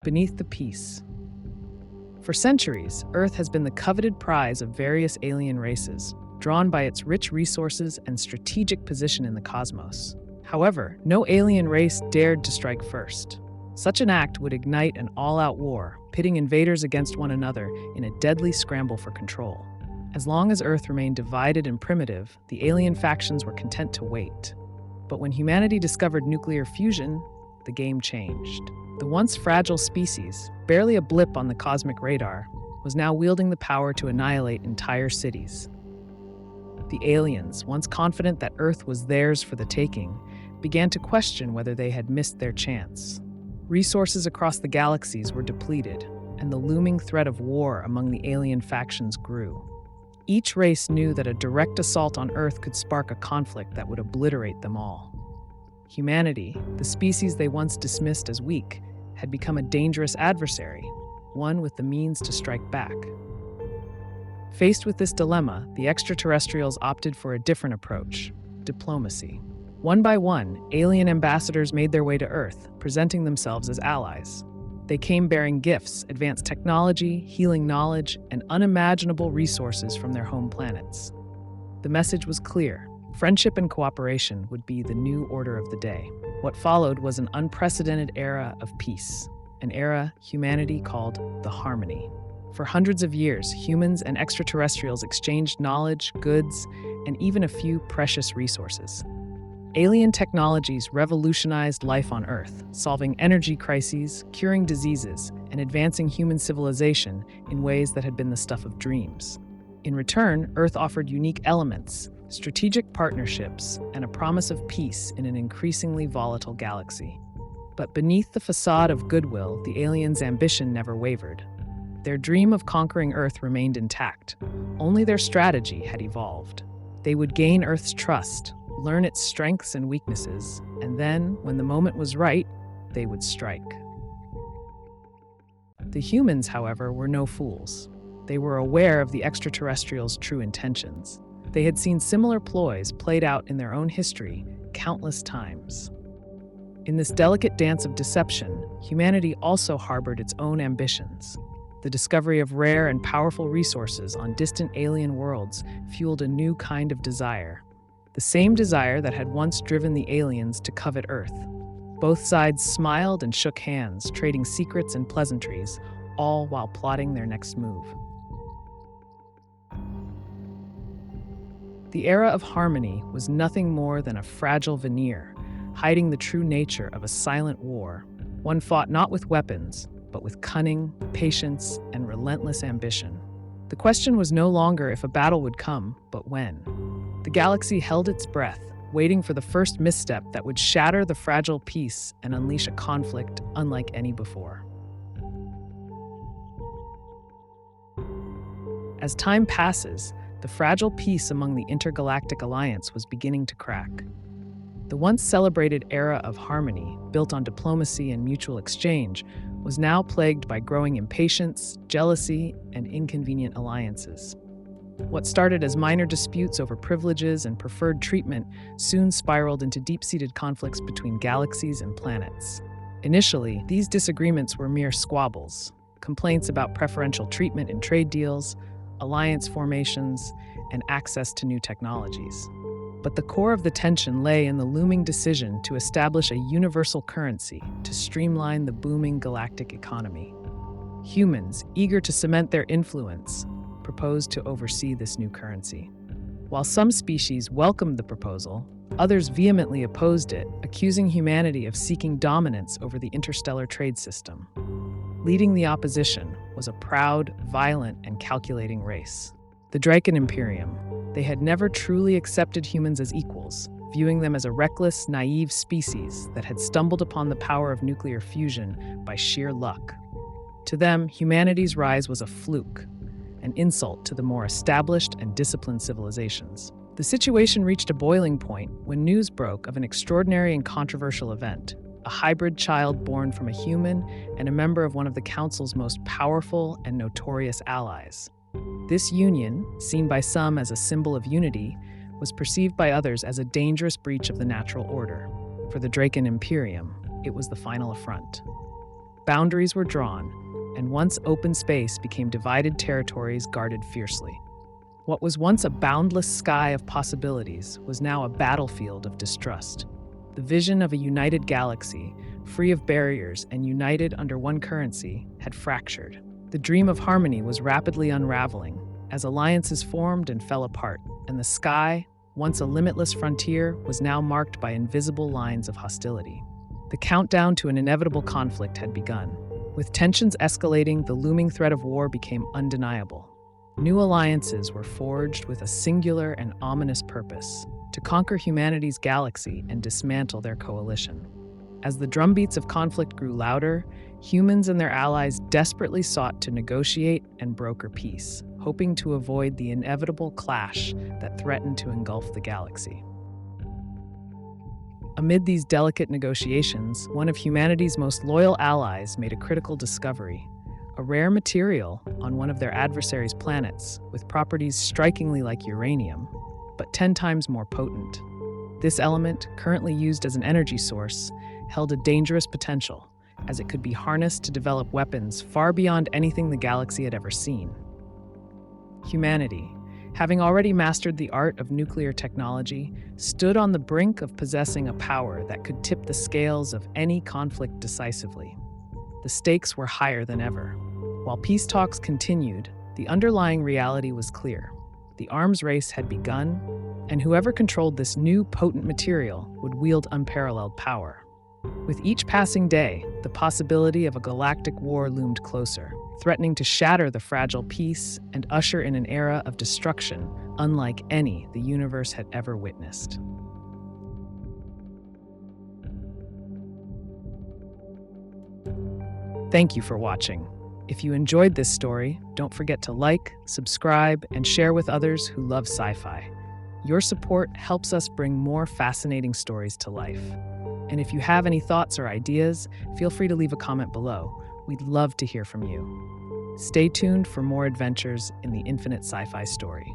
Beneath the peace. For centuries, Earth has been the coveted prize of various alien races, drawn by its rich resources and strategic position in the cosmos. However, no alien race dared to strike first. Such an act would ignite an all-out war, pitting invaders against one another in a deadly scramble for control. As long as Earth remained divided and primitive, the alien factions were content to wait. But when humanity discovered nuclear fusion, the game changed. The once fragile species, barely a blip on the cosmic radar, was now wielding the power to annihilate entire cities. The aliens, once confident that Earth was theirs for the taking, began to question whether they had missed their chance. Resources across the galaxies were depleted, and the looming threat of war among the alien factions grew. Each race knew that a direct assault on Earth could spark a conflict that would obliterate them all. Humanity, the species they once dismissed as weak, had become a dangerous adversary, one with the means to strike back. Faced with this dilemma, the extraterrestrials opted for a different approach: diplomacy. One by one, alien ambassadors made their way to Earth, presenting themselves as allies. They came bearing gifts, advanced technology, healing knowledge, and unimaginable resources from their home planets. The message was clear: friendship and cooperation would be the new order of the day. What followed was an unprecedented era of peace, an era humanity called the Harmony. For hundreds of years, humans and extraterrestrials exchanged knowledge, goods, and even a few precious resources. Alien technologies revolutionized life on Earth, solving energy crises, curing diseases, and advancing human civilization in ways that had been the stuff of dreams. In return, Earth offered unique elements, strategic partnerships, and a promise of peace in an increasingly volatile galaxy. But beneath the facade of goodwill, the aliens' ambition never wavered. Their dream of conquering Earth remained intact. Only their strategy had evolved. They would gain Earth's trust, learn its strengths and weaknesses, and then, when the moment was right, they would strike. The humans, however, were no fools. They were aware of the extraterrestrials' true intentions. They had seen similar ploys played out in their own history countless times. In this delicate dance of deception, humanity also harbored its own ambitions. The discovery of rare and powerful resources on distant alien worlds fueled a new kind of desire. The same desire that had once driven the aliens to covet Earth. Both sides smiled and shook hands, trading secrets and pleasantries, all while plotting their next move. The era of harmony was nothing more than a fragile veneer, hiding the true nature of a silent war, one fought not with weapons, but with cunning, patience, and relentless ambition. The question was no longer if a battle would come, but when. The galaxy held its breath, waiting for the first misstep that would shatter the fragile peace and unleash a conflict unlike any before. As time passes, the fragile peace among the intergalactic alliance was beginning to crack. The once celebrated era of harmony, built on diplomacy and mutual exchange, was now plagued by growing impatience, jealousy, and inconvenient alliances. What started as minor disputes over privileges and preferred treatment soon spiraled into deep-seated conflicts between galaxies and planets. Initially, these disagreements were mere squabbles, complaints about preferential treatment in trade deals, alliance formations, and access to new technologies. But the core of the tension lay in the looming decision to establish a universal currency to streamline the booming galactic economy. Humans, eager to cement their influence, proposed to oversee this new currency. While some species welcomed the proposal, others vehemently opposed it, accusing humanity of seeking dominance over the interstellar trade system. Leading the opposition was a proud, violent, and calculating race, the Draken Imperium. They had never truly accepted humans as equals, viewing them as a reckless, naive species that had stumbled upon the power of nuclear fusion by sheer luck. To them, humanity's rise was a fluke, an insult to the more established and disciplined civilizations. The situation reached a boiling point when news broke of an extraordinary and controversial event: a hybrid child born from a human and a member of one of the Council's most powerful and notorious allies. This union, seen by some as a symbol of unity, was perceived by others as a dangerous breach of the natural order. For the Draken Imperium, it was the final affront. Boundaries were drawn, and once open space became divided territories guarded fiercely. What was once a boundless sky of possibilities was now a battlefield of distrust. The vision of a united galaxy, free of barriers and united under one currency, had fractured. The dream of harmony was rapidly unraveling as alliances formed and fell apart, and the sky, once a limitless frontier, was now marked by invisible lines of hostility. The countdown to an inevitable conflict had begun. With tensions escalating, the looming threat of war became undeniable. New alliances were forged with a singular and ominous purpose: to conquer humanity's galaxy and dismantle their coalition. As the drumbeats of conflict grew louder, humans and their allies desperately sought to negotiate and broker peace, hoping to avoid the inevitable clash that threatened to engulf the galaxy. Amid these delicate negotiations, one of humanity's most loyal allies made a critical discovery: a rare material on one of their adversaries' planets with properties strikingly like uranium, but 10 times more potent. This element, currently used as an energy source, held a dangerous potential, as it could be harnessed to develop weapons far beyond anything the galaxy had ever seen. Humanity, having already mastered the art of nuclear technology, stood on the brink of possessing a power that could tip the scales of any conflict decisively. The stakes were higher than ever. While peace talks continued, the underlying reality was clear. The arms race had begun, and whoever controlled this new potent material would wield unparalleled power. With each passing day, the possibility of a galactic war loomed closer, threatening to shatter the fragile peace and usher in an era of destruction unlike any the universe had ever witnessed. Thank you for watching. If you enjoyed this story, don't forget to like, subscribe, and share with others who love sci-fi. Your support helps us bring more fascinating stories to life. And if you have any thoughts or ideas, feel free to leave a comment below. We'd love to hear from you. Stay tuned for more adventures in the infinite sci-fi story.